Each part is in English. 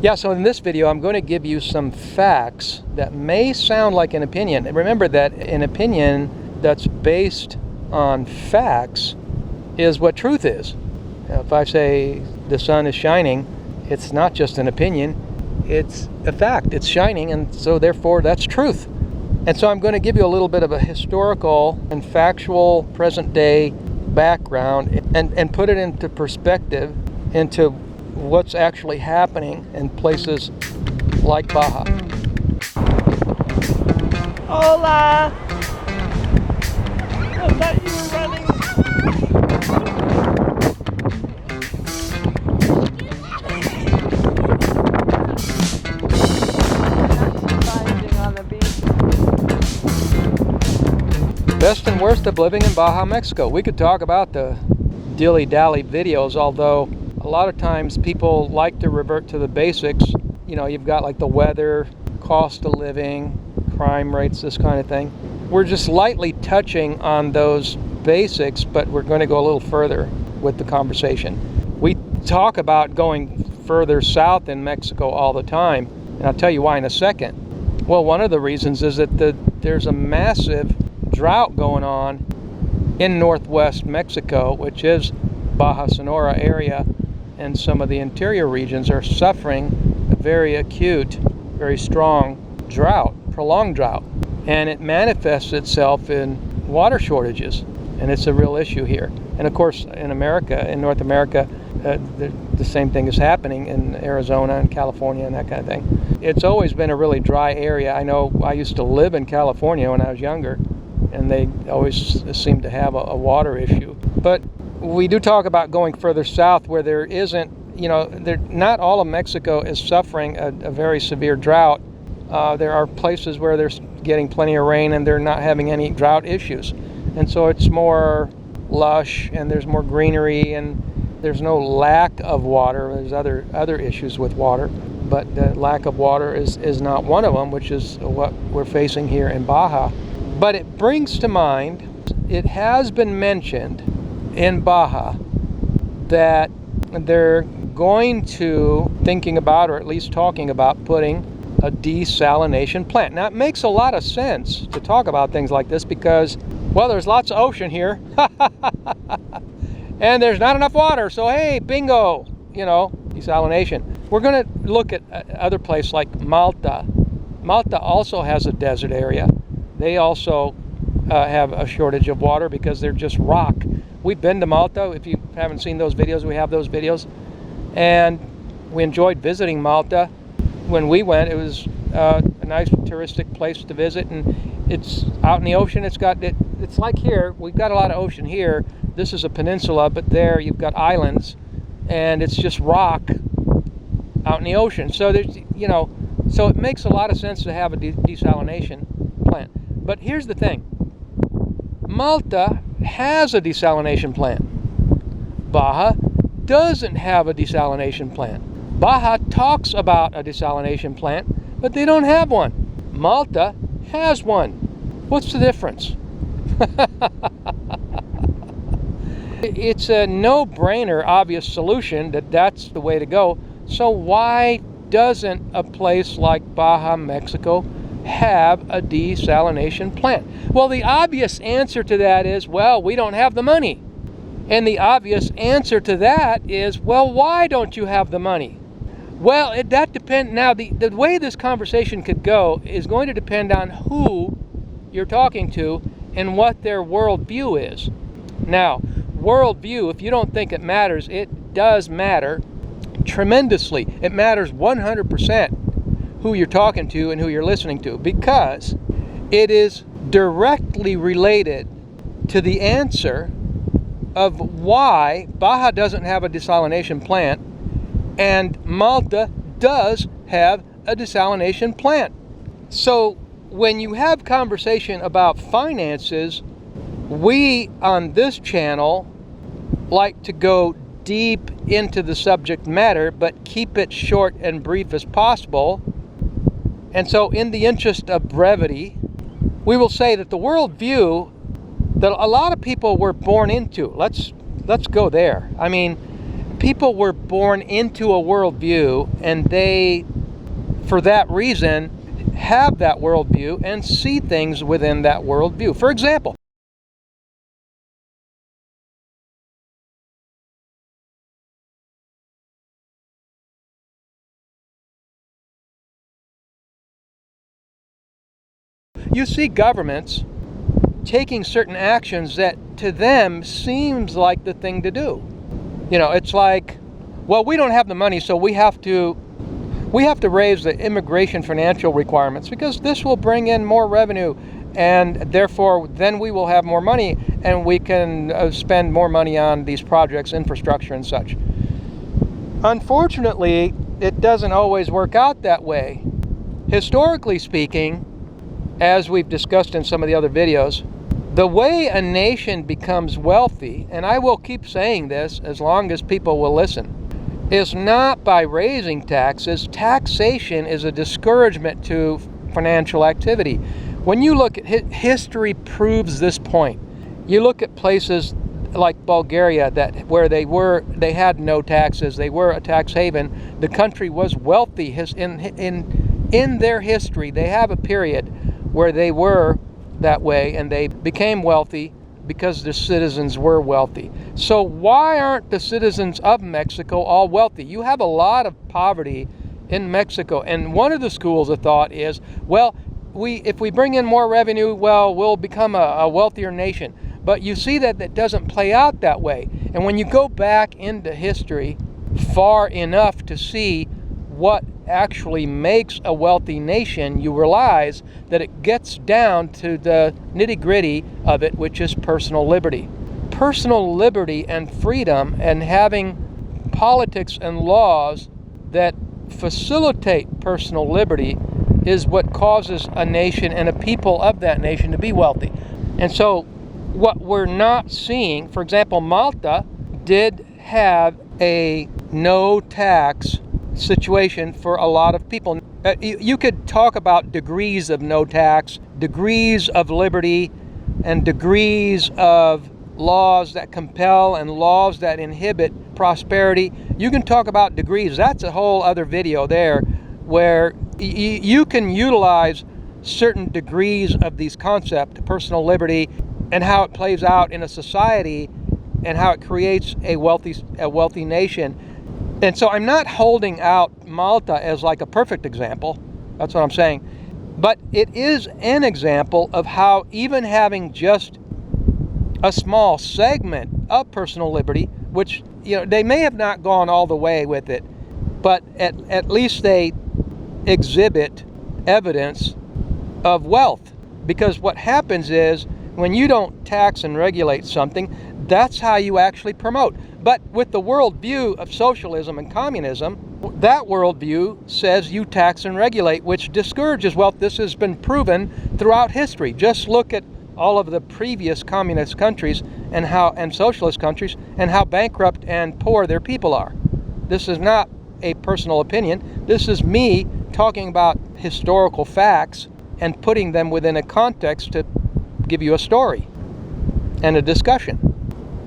Yeah, so in this video, I'm going to give you some facts that may sound like an opinion. And remember that an opinion that's based on facts is what truth is. If I say the sun is shining, it's not just an opinion, it's a fact. It's shining, and so therefore that's truth. And so I'm going to give you a little bit of a historical and factual present-day background and put it into perspective into what's actually happening in places like Baja. Hola! I thought you were running. On the beach. Best and worst of living in Baja Mexico. We could talk about the dilly-dally videos, although a lot of times people like to revert to the basics. You know, you've got like the weather, cost of living, crime rates, this kind of thing. We're just lightly touching on those basics, but we're going to go a little further with the conversation. We talk about going further south in Mexico all the time, and I'll tell you why in a second. Well, one of the reasons is that there's a massive drought going on in northwest Mexico, which is Baja Sonora area, and some of the interior regions are suffering a very acute, very strong drought, prolonged drought. And it manifests itself in water shortages, and it's a real issue here. And of course, in America, in North America, the same thing is happening in Arizona and California and that kind of thing. It's always been a really dry area. I know I used to live in California when I was younger, and they always seem to have a water issue. But we do talk about going further south where there isn't, you know, not all of Mexico is suffering a very severe drought. There are places where they're getting plenty of rain and they're not having any drought issues. And so it's more lush and there's more greenery and there's no lack of water. There's other issues with water, but the lack of water is not one of them, which is what we're facing here in Baja. But it brings to mind, it has been mentioned in Baja that they're thinking about, or at least talking about, putting a desalination plant. Now, it makes a lot of sense to talk about things like this because, well, there's lots of ocean here and there's not enough water, so hey, bingo, you know, desalination. We're going to look at other places like Malta. Malta also has a desert area. They also have a shortage of water because they're just rock. We've been to Malta. If you haven't seen those videos, we have those videos. And we enjoyed visiting Malta. When we went, it was a nice touristic place to visit, and it's out in the ocean. It's like here, we've got a lot of ocean here. This is a peninsula, but there you've got islands, and it's just rock out in the ocean. So there's, you know, so it makes a lot of sense to have a desalination plant. But here's the thing. Malta has a desalination plant. Baja doesn't have a desalination plant. Baja talks about a desalination plant, but they don't have one. Malta has one. What's the difference? It's a no-brainer, obvious solution that's the way to go. So why doesn't a place like Baja Mexico have a desalination plant? Well, the obvious answer to that is, well, we don't have the money. And the obvious answer to that is, well, why don't you have the money? Well, that depends. Now, the way this conversation could go is going to depend on who you're talking to and what their worldview is. Now, worldview, if you don't think it matters, it does matter tremendously. It matters 100% who you're talking to and who you're listening to, because it is directly related to the answer of why Baja doesn't have a desalination plant and Malta does have a desalination plant. So when you have conversation about finances, we on this channel like to go deep into the subject matter, but keep it short and brief as possible. And so in the interest of brevity, we will say that the worldview that a lot of people were born into, let's go there. I mean, people were born into a worldview, and they, for that reason, have that worldview and see things within that worldview. For example, you see governments taking certain actions that to them seems like the thing to do. You know, it's like, well, we don't have the money, so we have to raise the immigration financial requirements because this will bring in more revenue, and therefore then we will have more money and we can spend more money on these projects, infrastructure and such. Unfortunately, it doesn't always work out that way. Historically speaking, as we've discussed in some of the other videos, the way a nation becomes wealthy, and I will keep saying this as long as people will listen, is not by raising taxes. Taxation is a discouragement to financial activity. When you look at history proves this point. You look at places like Bulgaria where they had no taxes, they were a tax haven. The country was wealthy. In their history, they have a period where they were that way, and they became wealthy because the citizens were wealthy. So why aren't the citizens of Mexico all wealthy? You have a lot of poverty in Mexico, and one of the schools of thought is, well, if we bring in more revenue, well, we'll become a wealthier nation. But you see that doesn't play out that way. And when you go back into history far enough to see what actually makes a wealthy nation, you realize that it gets down to the nitty-gritty of it, which is personal liberty. Personal liberty and freedom, and having politics and laws that facilitate personal liberty, is what causes a nation and a people of that nation to be wealthy. And so what we're not seeing, for example, Malta did have a no tax situation for a lot of people. You could talk about degrees of no tax, degrees of liberty, and degrees of laws that compel and laws that inhibit prosperity. You can talk about degrees. That's a whole other video there, where you can utilize certain degrees of these concepts, personal liberty, and how it plays out in a society and how it creates a wealthy nation. And so I'm not holding out Malta as like a perfect example. That's what I'm saying. But it is an example of how even having just a small segment of personal liberty, which, you know, they may have not gone all the way with it, but at least they exhibit evidence of wealth. Because what happens is, when you don't tax and regulate something, that's how you actually promote. But with the worldview of socialism and communism, that worldview says you tax and regulate, which discourages wealth. This has been proven throughout history. Just look at all of the previous communist countries and socialist countries, and how bankrupt and poor their people are. This is not a personal opinion. This is me talking about historical facts and putting them within a context to give you a story and a discussion.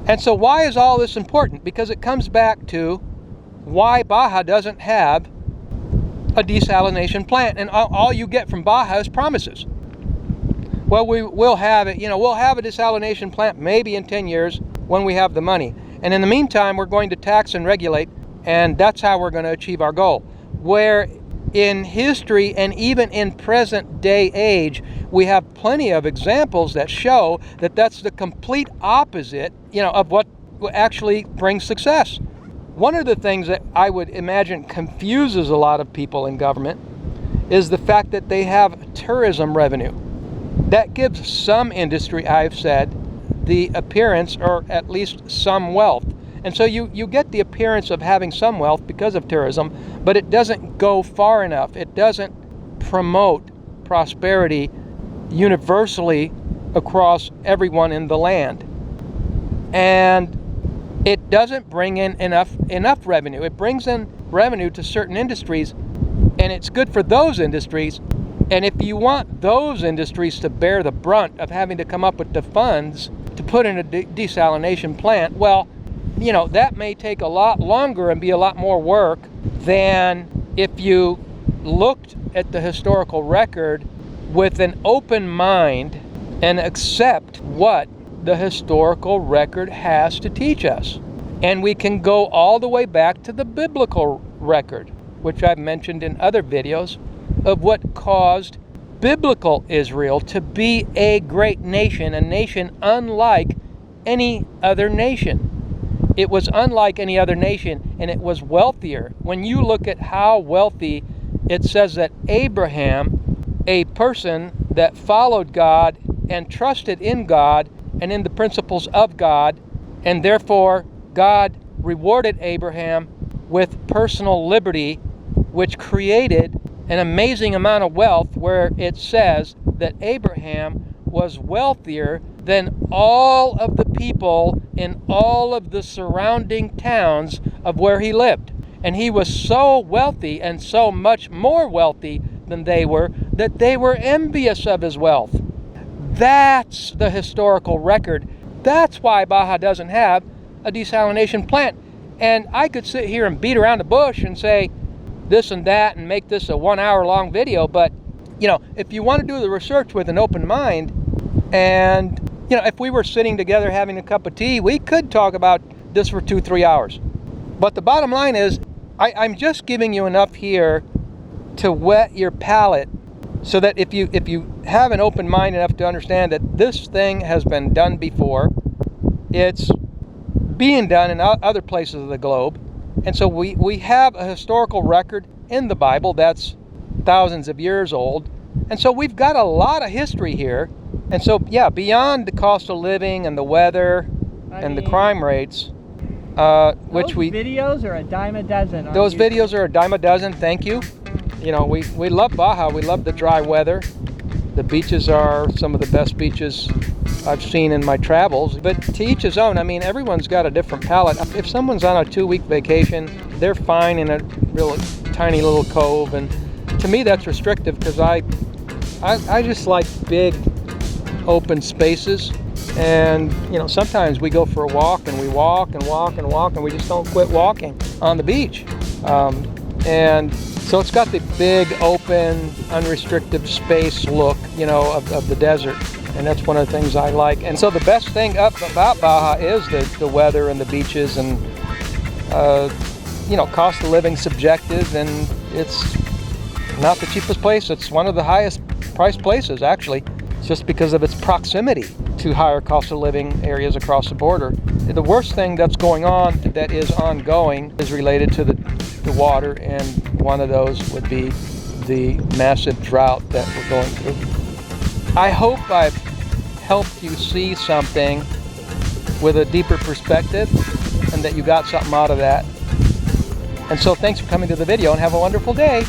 And so why is all this important? Because it comes back to why Baja doesn't have a desalination plant, and all you get from Baja is promises. Well, we'll have it, we'll have a desalination plant maybe in 10 years when we have the money. And in the meantime, we're going to tax and regulate, and that's how we're going to achieve our goal. Where in history and even in present day age, we have plenty of examples that show that that's the complete opposite, of what actually brings success. One of the things that I would imagine confuses a lot of people in government is the fact that they have tourism revenue. That gives some industry, I've said, the appearance, or at least some wealth. And so you get the appearance of having some wealth because of tourism, but it doesn't go far enough. It doesn't promote prosperity universally across everyone in the land. And it doesn't bring in enough revenue. It brings in revenue to certain industries, and it's good for those industries. And if you want those industries to bear the brunt of having to come up with the funds to put in a desalination plant, well, that may take a lot longer and be a lot more work than if you looked at the historical record with an open mind and accept what the historical record has to teach us. And we can go all the way back to the biblical record, which I've mentioned in other videos, of what caused biblical Israel to be a great nation, a nation unlike any other nation. It was unlike any other nation, and it was wealthier. When you look at how wealthy, it says that Abraham, a person that followed God and trusted in God and in the principles of God, and therefore God rewarded Abraham with personal liberty, which created an amazing amount of wealth, where it says that Abraham was wealthier than all of the people in all of the surrounding towns of where he lived. And he was so wealthy, and so much more wealthy than they were, that they were envious of his wealth. That's the historical record. That's why Baja doesn't have a desalination plant. And I could sit here and beat around the bush and say this and that and make this a 1 hour long video, but if you want to do the research with an open mind, and if we were sitting together having a cup of tea, we could talk about this for 2-3 hours. But the bottom line is, I'm just giving you enough here to whet your palate, so that if you have an open mind enough to understand that this thing has been done before, it's being done in other places of the globe. And so we have a historical record in the Bible that's thousands of years old. And so we've got a lot of history here. And so, beyond the cost of living and the weather and the crime rates, which videos are a dime a dozen. Those videos are a dime a dozen, thank you. We love Baja. We love the dry weather. The beaches are some of the best beaches I've seen in my travels. But to each his own. I mean, everyone's got a different palate. If someone's on a 2-week vacation, they're fine in a real tiny little cove. And to me, that's restrictive, because I just like big open spaces. And sometimes we go for a walk, and we walk and walk and walk, and we just don't quit walking on the beach. And so it's got the big, open, unrestricted space look, of the desert. And that's one of the things I like. And so the best thing about Baja is the weather and the beaches, and cost of living subjective, and it's not the cheapest place. It's one of the highest priced places, actually. It's just because of its proximity to higher cost of living areas across the border. The worst thing that's going on, that is ongoing, is related to the water, and one of those would be the massive drought that we're going through. I hope I've helped you see something with a deeper perspective, and that you got something out of that. And so thanks for coming to the video, and have a wonderful day.